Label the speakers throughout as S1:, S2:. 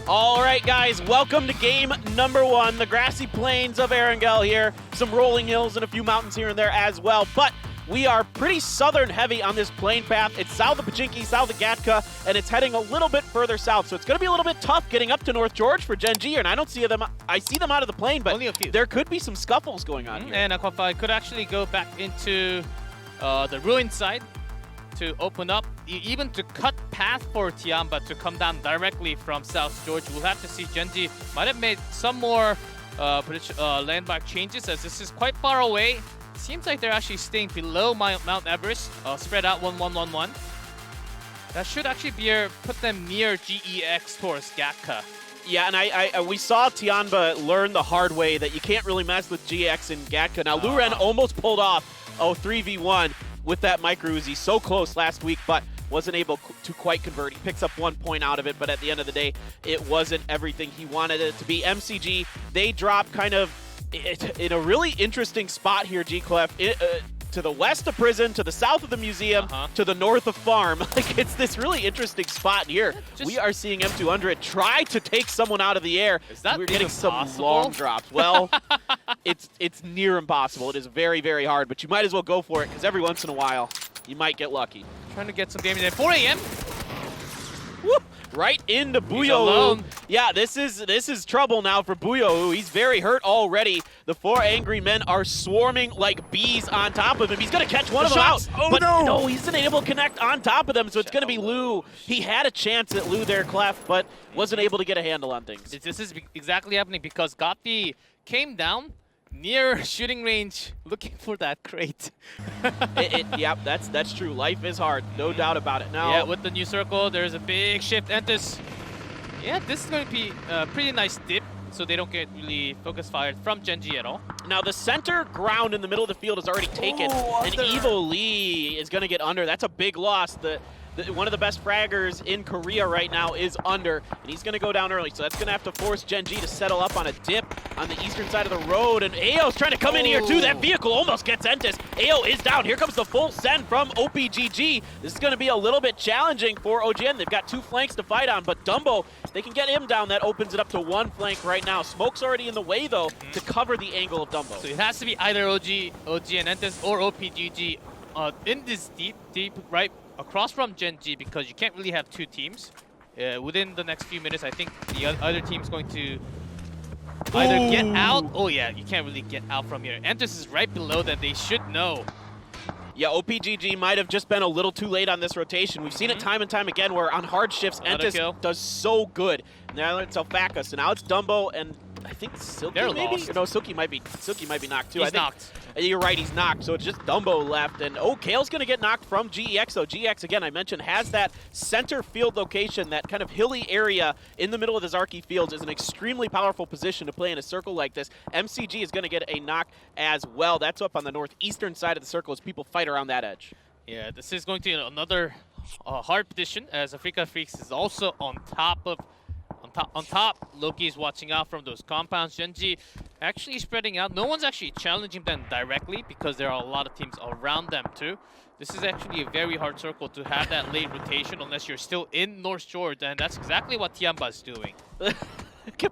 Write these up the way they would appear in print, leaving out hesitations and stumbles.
S1: All right, guys, welcome to game number 1. The grassy plains of Erangel here. Some rolling hills and a few mountains here and there as well. But we are pretty southern heavy on this plane path. It's south of Pachinki, south of Gatka, and it's heading a little bit further south. So it's going to be a little bit tough getting up to North George for Gen.G. And I don't see them. I see them out of the plane, but
S2: only a few.
S1: There could be some scuffles going on here.
S2: And Aquafy could actually go back into the ruin side to open up, even to cut path for Tiamba to come down directly from South George. We'll have to see. Gen.G might have made some more landmark changes, as this is quite far away. Seems like they're actually staying below Mount Everest, spread out 1-1-1-1. That should actually put them near GEX towards Gatka.
S1: Yeah, and we saw Tianba learn the hard way that you can't really mess with GX and Gatka. Now, Luren almost pulled off 3v1 with that micro Uzi so close last week, but wasn't able to quite convert. He picks up 1 point out of it, but at the end of the day, it wasn't everything he wanted it to be. MCG, they drop kind of in a really interesting spot here, G-Clef. To the west of prison, to the south of the museum, to the north of farm. Like, it's this really interesting spot here. We are seeing M200 try to take someone out of the air.
S2: Is that
S1: We're getting some
S2: possible?
S1: long drops. Well, it's near impossible. It is very, very hard, but you might as well go for it, because every once in a while, you might get lucky.
S2: Trying to get some damage at 4 a.m.
S1: Woo! Right into
S2: He's alone.
S1: Buyo. Yeah, this is trouble now for Buyo. He's very hurt already. The 4 angry men are swarming like bees on top of him. He's going to catch one of them out.
S2: Oh,
S1: but
S2: no!
S1: He's unable to connect on top of them, so it's going to be Lou. He had a chance at Lou there, Clef, but wasn't able to get a handle on things.
S2: This is exactly happening because Gotti came down near shooting range looking for that crate.
S1: Yep, that's true. Life is hard, no doubt about it. Now,
S2: yeah, with the new circle, there's a big shift. Enters. Yeah, this is going to be a pretty nice dip, so they don't get really focus fired from Gen.G at all.
S1: Now, the center ground in the middle of the field is already taken, and Evo Lee is going to get under. That's a big loss. One of the best fraggers in Korea right now is under, and he's going to go down early. So that's going to have to force Gen.G to settle up on a dip on the eastern side of the road. And AO's trying to come in here too. That vehicle almost gets Entis. AO is down. Here comes the full send from OPGG. This is going to be a little bit challenging for OGN. They've got 2 flanks to fight on, but Dumbo, they can get him down. That opens it up to 1 flank right now. Smoke's already in the way, though, to cover the angle of Dumbo.
S2: So it has to be either OG and Entis or OPGG in this deep right across from Gen.G, because you can't really have 2 teams. Within the next few minutes, I think the other team's going to either get out. Oh yeah, you can't really get out from here. Entis is right below that. They should know.
S1: Yeah, OPGG might have just been a little too late on this rotation. We've seen it time and time again where on hard shifts, Entis does so good. Now it's Alfaka, so now it's Dumbo and I think Silky maybe?
S2: Lost.
S1: No, Silky might be knocked too.
S2: He's knocked.
S1: You're right, he's knocked. So it's just Dumbo left. And Kale's going to get knocked from GEX. So GEX, again, I mentioned, has that center field location, that kind of hilly area in the middle of the Zarki fields is an extremely powerful position to play in a circle like this. MCG is going to get a knock as well. That's up on the northeastern side of the circle as people fight around that edge.
S2: Yeah, this is going to be another hard position, as Africa Freaks is also on top. Loki's watching out from those compounds. Gen.G actually spreading out. No one's actually challenging them directly because there are a lot of teams around them too. This is actually a very hard circle to have that late rotation unless you're still in North George, and that's exactly what Tiamba's doing.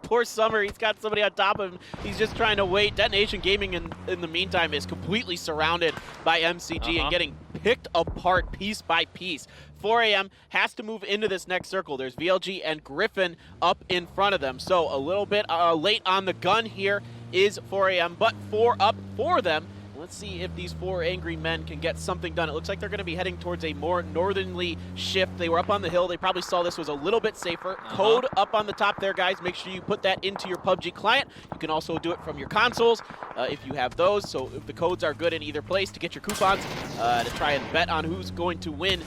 S1: Poor Summer, he's got somebody on top of him. He's just trying to wait. Detonation Gaming in the meantime is completely surrounded by MCG and getting picked apart piece by piece. 4 a.m. has to move into this next circle. There's VLG and Griffin up in front of them. So a little bit late on the gun here is 4 a.m., but 4 up for them. Let's see if these 4 angry men can get something done. It looks like they're going to be heading towards a more northernly shift. They were up on the hill. They probably saw this was a little bit safer. Code up on the top there, guys. Make sure you put that into your PUBG client. You can also do it from your consoles if you have those. So if the codes are good in either place to get your coupons to try and bet on who's going to win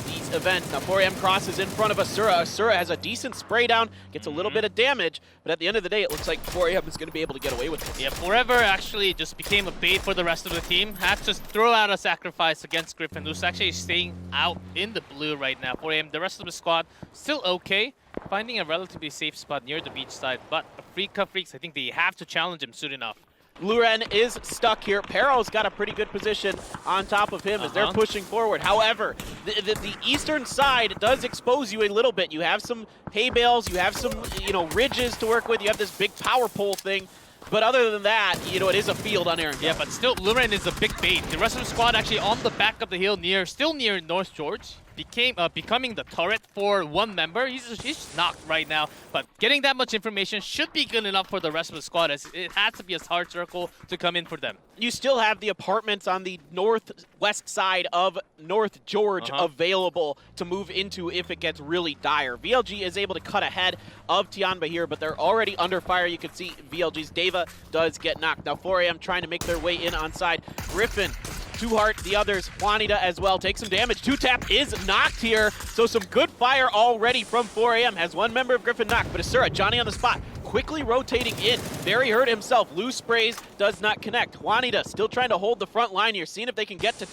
S1: these events. Now 4am crosses in front of Asura. Asura has a decent spray down, gets a little bit of damage, but at the end of the day, it looks like 4am is going to be able to get away with this.
S2: Yeah, Forever actually just became a bait for the rest of the team. Had to throw out a sacrifice against Griffin, who's actually staying out in the blue right now. 4am, the rest of the squad still okay, finding a relatively safe spot near the beach side, but Africa Freaks, I think they have to challenge him soon enough.
S1: Luren is stuck here. Pero's got a pretty good position on top of him as they're pushing forward. However, the eastern side does expose you a little bit. You have some hay bales, you have some, ridges to work with. You have this big power pole thing. But other than that, it is a field on Aaron.
S2: Yeah, but still, Luren is a big bait. The rest of the squad actually on the back of the hill, still near North George, becoming the turret for one member. He's knocked right now, but getting that much information should be good enough for the rest of the squad, as it has to be a hard circle to come in for them.
S1: You still have the apartments on the northwest side of North George available to move into if it gets really dire. VLG is able to cut ahead of Tianba here, but they're already under fire. You can see VLG's Deva does get knocked. Now 4AM trying to make their way in on side. Griffin, Two-Heart, the others, Juanita as well, take some damage. Two-Tap is knocked here, so some good fire already from 4AM. Has one member of Griffin knocked, but Asura, Johnny on the spot, quickly rotating in. Very hurt himself. Loose sprays, does not connect. Juanita still trying to hold the front line here, seeing if they can get to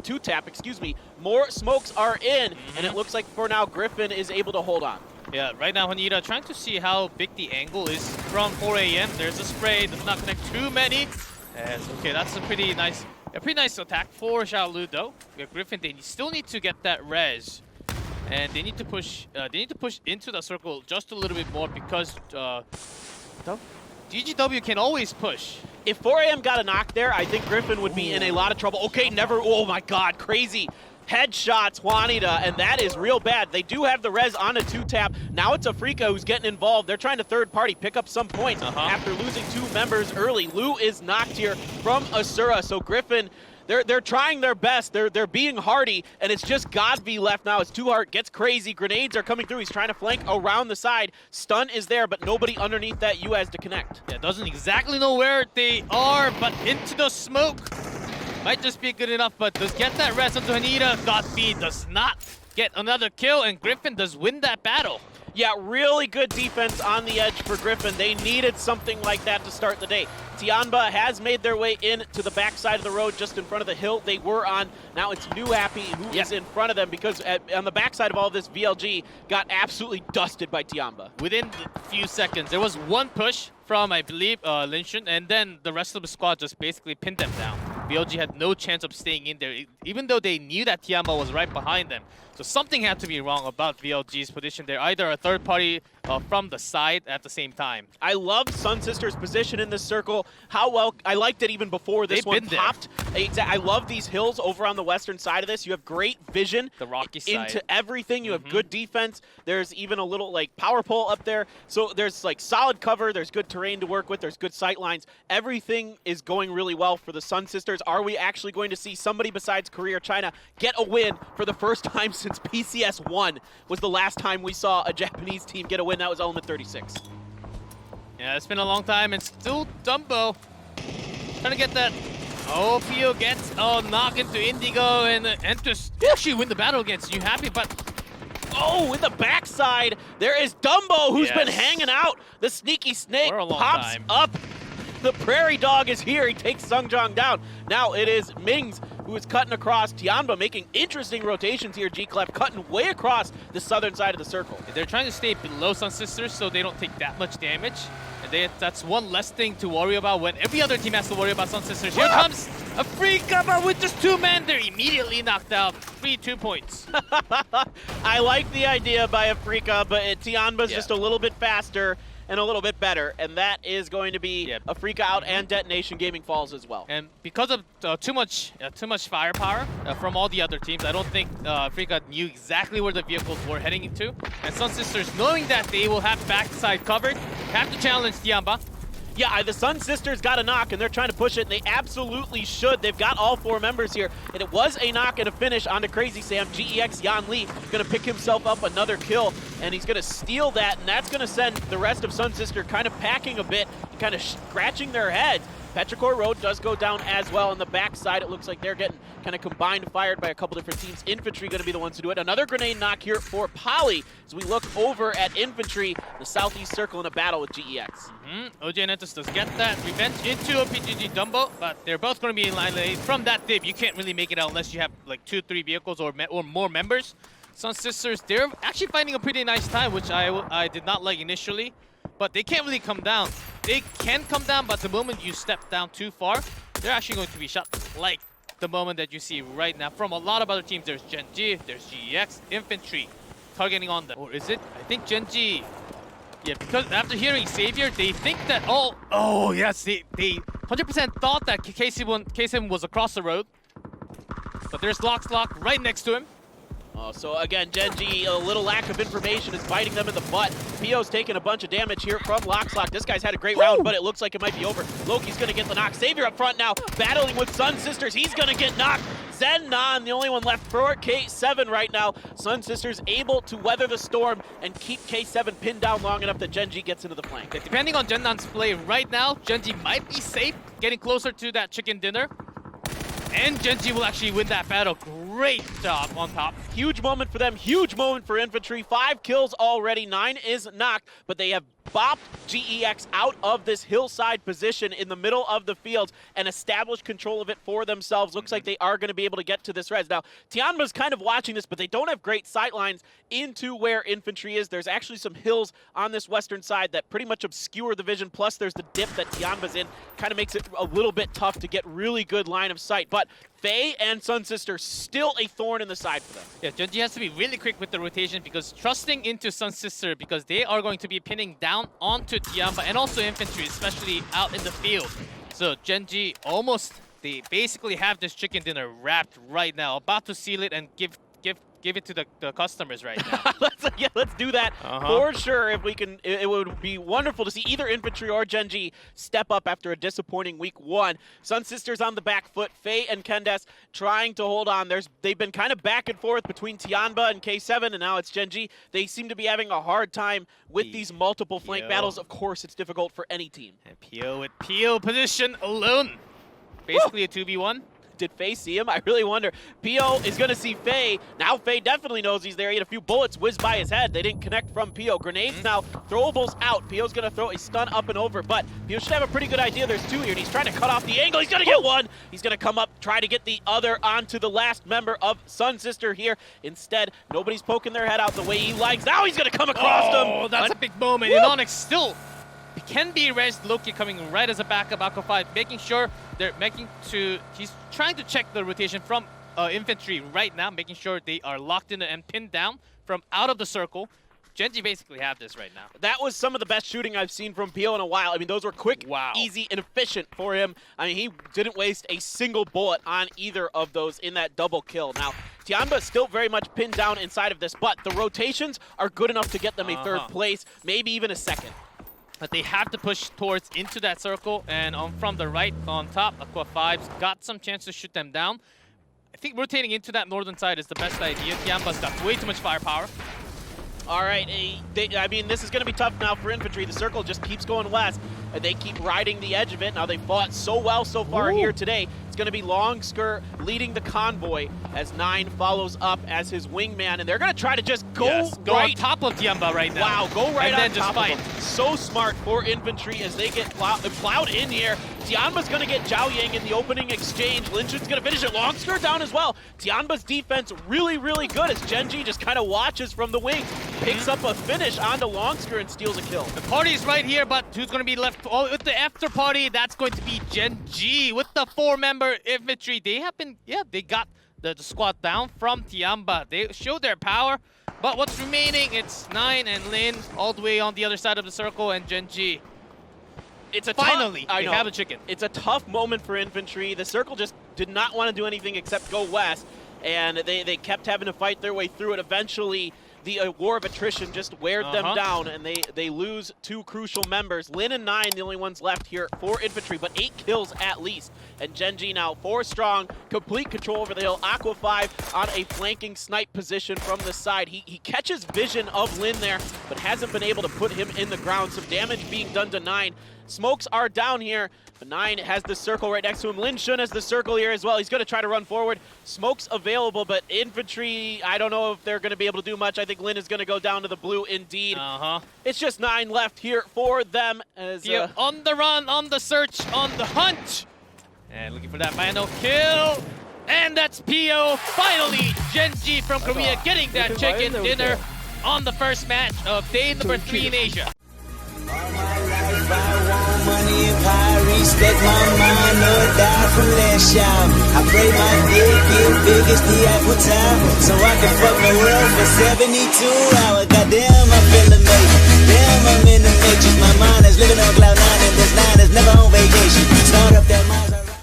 S1: Two-Tap, excuse me. More smokes are in, and it looks like for now Griffin is able to hold on.
S2: Yeah, right now Juanita trying to see how big the angle is from 4AM. There's a spray, does not connect too many. Okay, that's a pretty nice attack for Xiaolu though. Yeah, Griffin, they still need to get that res, and they need to push. Into the circle just a little bit more because GGW can always push.
S1: If 4AM got a knock there, I think Griffin would be in a lot of trouble. Okay, oh my God, crazy headshots, Juanita, and that is real bad. They do have the res on a two-tap. Now it's Afrika who's getting involved. They're trying to third-party pick up some points after losing two members early. Lou is knocked here from Asura, so Griffin, they're trying their best. They're being hardy, and it's just Godby left now as Two-Heart gets crazy. Grenades are coming through. He's trying to flank around the side. Stun is there, but nobody underneath that US to connect.
S2: Yeah, doesn't exactly know where they are, but into the smoke. Might just be good enough, but does get that res onto Juanita. Godby does not get another kill, and Griffin does win that battle.
S1: Yeah, really good defense on the edge for Griffin. They needed something like that to start the day. Tianba has made their way in to the backside of the road just in front of the hill they were on. Now it's New Happy who is in front of them because on the backside of all this, VLG got absolutely dusted by Tianba.
S2: Within a few seconds, there was one push from, I believe, Linshun, and then the rest of the squad just basically pinned them down. VLG had no chance of staying in there, even though they knew that Tianba was right behind them. So something had to be wrong about VLG's position. They're either a third party from the side at the same time.
S1: I love Sun Sisters' position in this circle. How well, I liked it even before this one popped. I love these hills over on the western side of this. You have great vision
S2: the rocky side
S1: into everything. You have good defense. There's even a little power pole up there. So there's solid cover. There's good terrain to work with. There's good sight lines. Everything is going really well for the Sun Sisters. Are we actually going to see somebody besides Korea or China get a win for the first time since PCS3 was the last time we saw a Japanese team get a win? That was Element 36.
S2: Yeah, it's been a long time, and still Dumbo trying to get that. Oh, Pio gets a knock into Indigo, and Entus actually win the battle against New Happy, but
S1: oh, in the backside, there is Dumbo, who's been hanging out. The sneaky snake pops up. The prairie dog is here. He takes Sungjong down. Now it is Mings who is cutting across. Tianba making interesting rotations here. G-Clef cutting way across the southern side of the circle.
S2: They're trying to stay below Sun Sisters so they don't take that much damage. And that's one less thing to worry about when every other team has to worry about Sun Sisters. Here comes Afrika, but with just two men, they're immediately knocked out. 2 points.
S1: I like the idea by Afrika, but Tianba's just a little bit faster and a little bit better, and that is going to be Afrika out and Detonation Gaming falls as well.
S2: And because of too much firepower from all the other teams, I don't think Afrika knew exactly where the vehicles were heading into. And Sun Sisters, knowing that they will have backside covered, have to challenge Tianba.
S1: Yeah, the Sun Sisters got a knock, and they're trying to push it, and they absolutely should. They've got all 4 members here, and it was a knock and a finish onto Crazy Sam. GEX Yan Lee going to pick himself up another kill, and he's going to steal that, and that's going to send the rest of Sun Sister kind of packing a bit, kind of scratching their heads. Petrichor Road does go down as well. On the backside, it looks like they're getting kind of combined fired by a couple different teams. Infantry going to be the ones to do it. Another grenade knock here for Poly as we look over at Infantry, the southeast circle in a battle with GEX.
S2: OJ and Entus does get that revenge into a PGG Dumbo, but they're both going to be in line lane. From that dip, you can't really make it out unless you have like 2-3 vehicles or more members. Sun Sisters, they're actually finding a pretty nice time, which I did not like initially, but they can't really come down. they can come down, but the moment you step down too far, they're actually going to be shot, like the moment that you see right now from a lot of other teams. There's Gen.G, there's GEX, Infantry targeting on them. Or is it? I think Gen.G. Yeah, because after hearing Savior, they think that, oh yes, they 100% thought that K7 was across the road. But there's Lock right next to him.
S1: So again, Gen.G, a little lack of information is biting them in the butt. Pio's taking a bunch of damage here from Lock. This guy's had a great round, but it looks like it might be over. Loki's gonna get the knock. Savior up front now, battling with Sun Sisters. He's gonna get knocked. Zen.Non, the only one left for K7 right now. Sun Sisters able to weather the storm and keep K7 pinned down long enough that Gen.G gets into the flank.
S2: Depending on Gen.Non's play right now, Gen.G might be safe, getting closer to that chicken dinner. And Gen.G will actually win that battle. Great job on top.
S1: Huge moment for them, huge moment for Infantry. 5 kills already, 9 is knocked, but they have bopped GEX out of this hillside position in the middle of the field and established control of it for themselves. Looks like they are going to be able to get to this res. Now, Tianma's kind of watching this, but they don't have great sight lines into where Infantry is. There's actually some hills on this western side that pretty much obscure the vision, plus there's the dip that Tianma's in. Kind of makes it a little bit tough to get really good line of sight, but Faye and Sun Sister still a thorn in the side for them.
S2: Yeah, Gen.G has to be really quick with the rotation because trusting into Sun Sister, because they are going to be pinning down onto Tiamba and also Infantry, especially out in the field. So Gen.G they basically have this chicken dinner wrapped right now, about to seal it and give it to the customers right now.
S1: let's do that for sure. If we can, it would be wonderful to see either Infantry or Gen.G step up after a disappointing week 1. Sun Sisters on the back foot. Faye and Kendes trying to hold on. They've been kind of back and forth between Tianba and K7, and now it's Gen.G. They seem to be having a hard time with these multiple flank battles. Of course, it's difficult for any team.
S2: And PO with PO position alone. Basically a 2v1.
S1: Did Faye see him? I really wonder. Pio is going to see Faye. Now Faye definitely knows he's there. He had a few bullets whiz by his head. They didn't connect from Pio. Grenades now. Throwables out. Pio's going to throw a stun up and over, but Pio should have a pretty good idea. There's 2 here, and he's trying to cut off the angle. He's going to get one. He's going to come up, try to get the other onto the last member of Sun Sister here. Instead, nobody's poking their head out the way he likes. Now he's going to come across them.
S2: Oh, that's a big moment. And Onyx still can be raised. Loki coming right as a backup. Aqua 5 making sure he's trying to check the rotation from Infantry right now, making sure they are locked in and pinned down from out of the circle. Gen.G basically have this right now.
S1: That was some of the best shooting I've seen from Pio in a while. I mean, those were quick, easy, and efficient for him. I mean, he didn't waste a single bullet on either of those in that double kill. Now, Tianba is still very much pinned down inside of this, but the rotations are good enough to get them a 3rd place, maybe even a 2nd.
S2: But they have to push towards into that circle, and from the right on top, Aqua 5's got some chance to shoot them down. I think rotating into that northern side is the best idea. Tianba's got way too much firepower.
S1: All right, I mean, this is going to be tough now for Infantry. The circle just keeps going west, and they keep riding the edge of it. Now, they fought so well so far here today. It's going to be Longsker leading the convoy as 9 follows up as his wingman, and they're going to try to just go
S2: on top of Tiamba right now.
S1: Wow, go right
S2: and
S1: on
S2: then
S1: top
S2: just fight.
S1: of him. So smart for Infantry as they get plowed in here. Tianba's going to get Zhao Yang in the opening exchange. Linchen's going to finish it. Longsker down as well. Tianba's defense really, really good as Gen.G just kind of watches from the wings. Picks up a finish onto Longsker and steals a kill.
S2: The party's right here, but who's going to be left with the after party? That's going to be Gen.G with the 4-member Infantry. They have been, they got the squad down from Tiamba. They showed their power, but what's remaining, it's 9 and Lin all the way on the other side of the circle, and Gen.G.
S1: It's a
S2: Finally, they have a chicken.
S1: It's a tough moment for Infantry. The circle just did not want to do anything except go west, and they kept having to fight their way through it. Eventually, the war of attrition just weared them down, and they lose 2 crucial members. Lin and 9, the only ones left here for Infantry, but 8 kills at least. And Gen.G now 4 strong, complete control over the hill. Aqua 5 on a flanking snipe position from the side. He catches vision of Lin there, but hasn't been able to put him in the ground. Some damage being done to 9. Smokes are down here, but 9 has the circle right next to him. Lin Shun has the circle here as well. He's going to try to run forward. Smokes available, but Infantry, I don't know if they're going to be able to do much. I think Lin is going to go down to the blue indeed. It's just 9 left here for them. As
S2: on the run, on the search, on the hunt. And looking for that final kill. And that's PO. Finally, Gen.G from Korea getting that chicken dinner on the first match of day number 3 in Asia.
S3: All my life I want respect my mind or die from last shower. I pray my dick get big as the Eiffel Tower, so I can fuck the world for 72 hours.